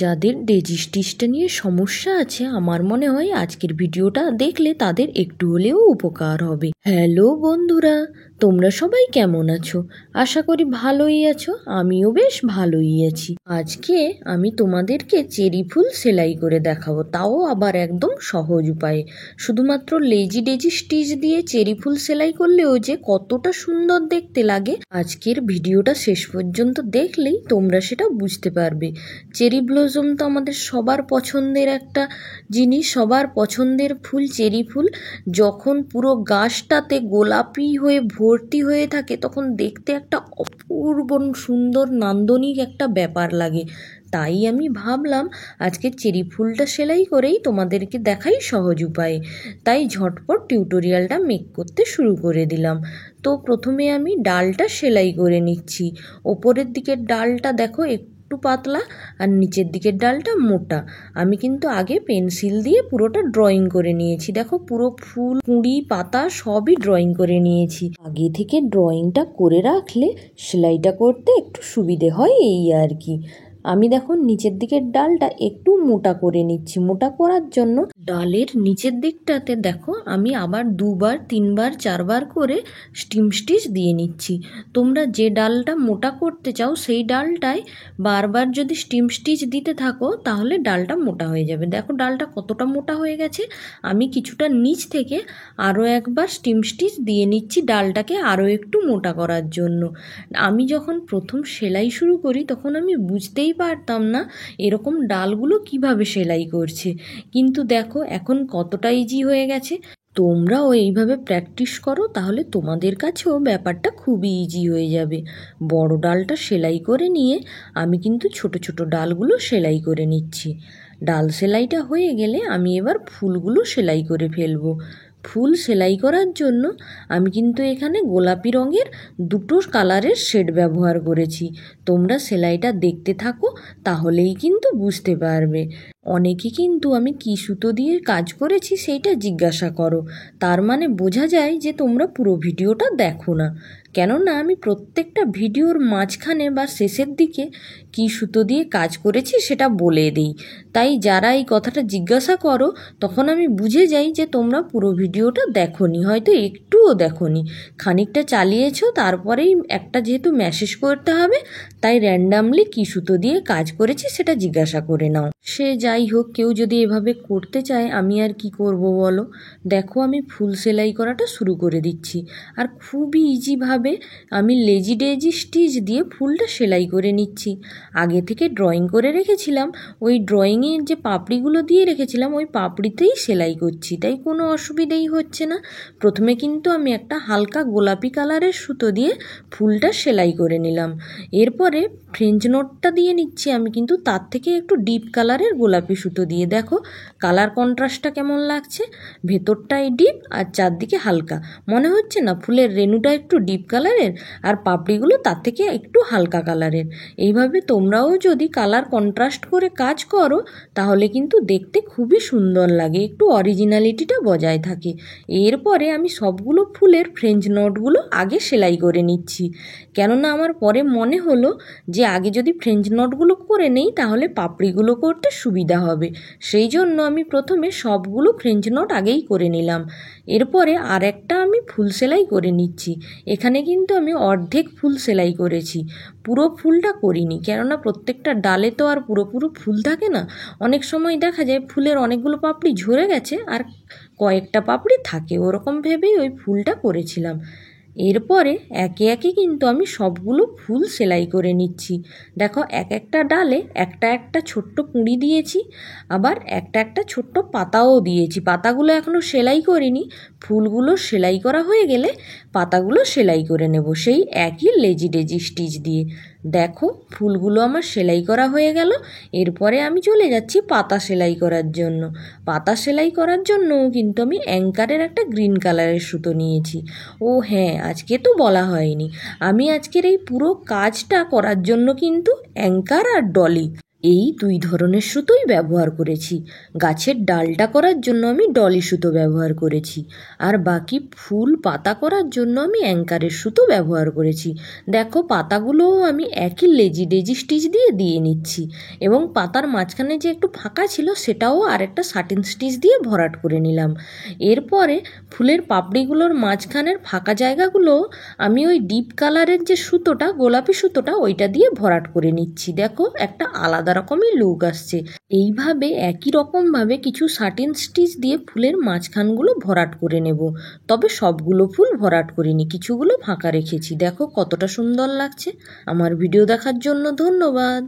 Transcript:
যাদের ডেজিস্টিসটা নিয়ে সমস্যা আছে আমার মনে হয় আজকের ভিডিওটা দেখলে তাদের একটু হলেও উপকার হবে। হ্যালো বন্ধুরা, তোমরা সবাই কেমন আছো? আশা করি ভালোই আছো। আমিও বেশ ভালোই আছি। আজকে আমি তোমাদেরকে চেরি ফুল সেলাই করে দেখাবো, তাও আবার একদম সহজ উপায়ে। শুধুমাত্র লেজি ডেজি স্টিচ দিয়ে চেরি ফুল সেলাই করলেও যে কতটা সুন্দর দেখতে লাগে, আজকের ভিডিওটা শেষ পর্যন্ত দেখলেই তোমরা সেটা বুঝতে পারবে। চেরি ব্লসম তো আমাদের সবার পছন্দের একটা জিনিস, সবার পছন্দের ফুল চেরি ফুল। যখন পুরো গাছটাতে গোলাপি হয়ে ভর্তি হয়ে থাকে তখন দেখতে একটা অপূর্ব সুন্দর নান্দনিক একটা ব্যাপার লাগে। তাই আমি ভাবলাম আজকে চেরি ফুলটা সেলাই করেই তোমাদেরকে দেখাই সহজ উপায়ে। তাই ঝটপট টিউটোরিয়ালটা মেক করতে শুরু করে দিলাম। তো প্রথমে আমি ডালটা সেলাই করে নিচ্ছি। ওপরের দিকের ডালটা দেখো একটু পাতলা আর নিচের দিকের ডালটা মোটা। আমি কিন্তু আগে পেন্সিল দিয়ে পুরোটা ড্রয়িং করে নিয়েছি। দেখো পুরো ফুল কুঁড়ি পাতা সবই ড্রয়িং করে নিয়েছি। আগে থেকে ড্রয়িংটা করে রাখলে সেলাইটা করতে একটু সুবিধে হয়, এই আর কি। আমি দেখো নিচের দিকের ডালটা একটু মোটা করে নিচ্ছি। মোটা করার জন্য ডালের নিচের দিকটাতে দেখো আমি আবার 2বার 3বার 4বার করে স্টিম স্টিচ দিয়ে নিচ্ছি। তোমরা যে ডালটা মোটা করতে চাও সেই ডালটায় বারবার যদি স্টিম স্টিচ দিতে থাকো তাহলে ডালটা মোটা হয়ে যাবে। দেখো ডালটা কতটা মোটা হয়ে গেছে। আমি কিছুটা নিচ থেকে আরও একবার স্টিম স্টিচ দিয়ে নিচ্ছি ডালটাকে আরও একটু মোটা করার জন্য। আমি যখন প্রথম সেলাই শুরু করি তখন আমি বুঝতেই পারতাম না এরকম ডালগুলো কিভাবে সেলাই করছে, কিন্তু দেখো এখন কতটা ইজি হয়ে গেছে। তোমরাও এইভাবে প্র্যাকটিস করো, তাহলে তোমাদের কাছেও ব্যাপারটা খুবই ইজি হয়ে যাবে। বড় ডালটা সেলাই করে নিয়ে আমি কিন্তু ছোট ছোট ডালগুলো সেলাই করে নিচ্ছি। ডাল সেলাইটা হয়ে গেলে আমি এবার ফুলগুলো সেলাই করে ফেলবো। ফুল সেলাই করার জন্য আমি কিন্তু এখানে গোলাপি রঙের 2টো কালারের শেড ব্যবহার করেছি। তোমরা সেলাইটা দেখতে থাকো, তাহলেই কিন্তু বুঝতে পারবে। অনেকে কিন্তু আমি কী সুতো দিয়ে কাজ করেছি সেইটা জিজ্ঞাসা করো, তার মানে বোঝা যায় যে তোমরা পুরো ভিডিওটা দেখো না। কেননা আমি প্রত্যেকটা ভিডিওর মাঝখানে বা শেষের দিকে কী সুতো দিয়ে কাজ করেছি সেটা বলে দিই। তাই যারা এই কথাটা জিজ্ঞাসা করো তখন আমি বুঝে যাই যে তোমরা পুরো ভিডিওটা দেখোনি, হয়তো একটুও দেখোনি, খানিকটা চালিয়েছো, তারপরেই একটা যেহেতু মেসেজ করতে হবে তাই র্যান্ডামলি কী সুতো দিয়ে কাজ করেছি সেটা জিজ্ঞাসা করে নাও। সে যাই হোক, কেউ যদি এভাবে করতে চায় আমি আর কি করব বলো। দেখো আমি ফুল সেলাই করাটা শুরু করে দিচ্ছি, আর খুবই ইজিভাবে আমি লেজি ডেজি স্টিচ দিয়ে ফুলটা সেলাই করে নিচ্ছি। আগে থেকে ড্রয়িং করে রেখেছিলাম, ওই ড্রয়িংয়ের যে পাপড়িগুলো দিয়ে রেখেছিলাম ওই পাপড়িতেই সেলাই করছি, তাই কোনো অসুবিধেই হচ্ছে না। প্রথমে কিন্তু আমি একটা হালকা গোলাপি কালারের সুতো দিয়ে ফুলটা সেলাই করে নিলাম। এরপরে ফ্রেঞ্চ নটটা দিয়ে নিচ্ছি আমি কিন্তু তার থেকে একটু ডিপ কালারের গোলাপি সুতো দিয়ে। দেখো কালার কন্ট্রাস্টটা কেমন লাগছে, ভেতরটাই ডিপ আর চারদিকে হালকা। মনে হচ্ছে না ফুলের রেণুটা একটু ডিপ কালারের আর পাপড়িগুলো তার থেকে একটু হালকা কালারের। এইভাবে তোমরাও যদি কালার কন্ট্রাস্ট করে কাজ করো তাহলে কিন্তু দেখতে খুবই সুন্দর লাগে, একটু অরিজিনালিটিটা বজায় থাকে। এরপরে আমি সবগুলো ফুলের ফ্রেঞ্চ নটগুলো আগে সেলাই করে নিচ্ছি, কেননা আমার পরে মনে হলো যে আগে যদি ফ্রেঞ্চ নটগুলো করে নেই তাহলে পাপড়িগুলো করতে সুবিধা হবে। সেই জন্য আমি প্রথমে সবগুলো ফ্রেঞ্চ নট আগেই করে নিলাম। এরপরে আর একটা আমি ফুল সেলাই করে নিচ্ছি। এখানে কিন্তু আমি অর্ধেক ফুল সেলাই করেছি, পুরো ফুলটা করিনি, কেননা প্রত্যেকটা ডালে তো আর পুরোপুরো ফুল থাকে না। অনেক সময় দেখা যায় ফুলের অনেকগুলো পাপড়ি ঝরে গেছে আর কয়েকটা পাপড়ি থাকে, ওরকম ভেবেই ওই ফুলটা করেছিলাম। এরপরে একে একে কিন্তু আমি সবগুলো ফুল সেলাই করে নিচ্ছি। দেখো এক একটা ডালে একটা একটা ছোট্ট কুঁড়ি দিয়েছি, আবার একটা একটা ছোট্ট পাতাও দিয়েছি। পাতাগুলো এখনও সেলাই করিনি, ফুলগুলো সেলাই করা হয়ে গেলে পাতাগুলো সেলাই করে নেব সেই একই লেজি ডেজি স্টিচ দিয়ে। দেখো ফুলগুলো আমার সেলাই করা হয়ে গেল। এরপরে আমি চলে যাচ্ছি পাতা সেলাই করার জন্য। পাতা সেলাই করার জন্য কিন্তু আমি অ্যাঙ্কারের একটা গ্রিন কালারের সুতো নিয়েছি। ও হ্যাঁ, আজকে তো বলা হয়নি, আমি আজকের এই পুরো কাজটা করার জন্য কিন্তু অ্যাঙ্কার আর ডলি এই দুই ধরনের সুতোই ব্যবহার করেছি। গাছের ডালটা করার জন্য আমি ডলি সুতো ব্যবহার করেছি, আর বাকি ফুল পাতা করার জন্য আমি অ্যাঙ্কারের সুতো ব্যবহার করেছি। দেখো পাতাগুলোও আমি একই লেজি ডেজি স্টিচ দিয়ে নিচ্ছি, এবং পাতার মাঝখানে যে একটু ফাঁকা ছিল সেটাও আরেকটা সাটিন স্টিচ দিয়ে ভরাট করে নিলাম। এরপরে ফুলের পাপড়িগুলোর মাঝখানের ফাঁকা জায়গাগুলো আমি ওই ডিপ কালারের যে সুতোটা, গোলাপি সুতোটা, ওইটা দিয়ে ভরাট করে নিচ্ছি। দেখো একটা আলাদা রকমই লুক আসছে। এইভাবে একই রকমভাবে কিছু সাটিন স্টিচ দিয়ে ফুলের মাঝখানগুলো ভরাট করে নেব। তবে সবগুলো ফুল ভরাট করিনি, কিছুগুলো ফাঁকা রেখেছি। দেখো কতটা সুন্দর লাগছে। আমার ভিডিও দেখার জন্য ধন্যবাদ।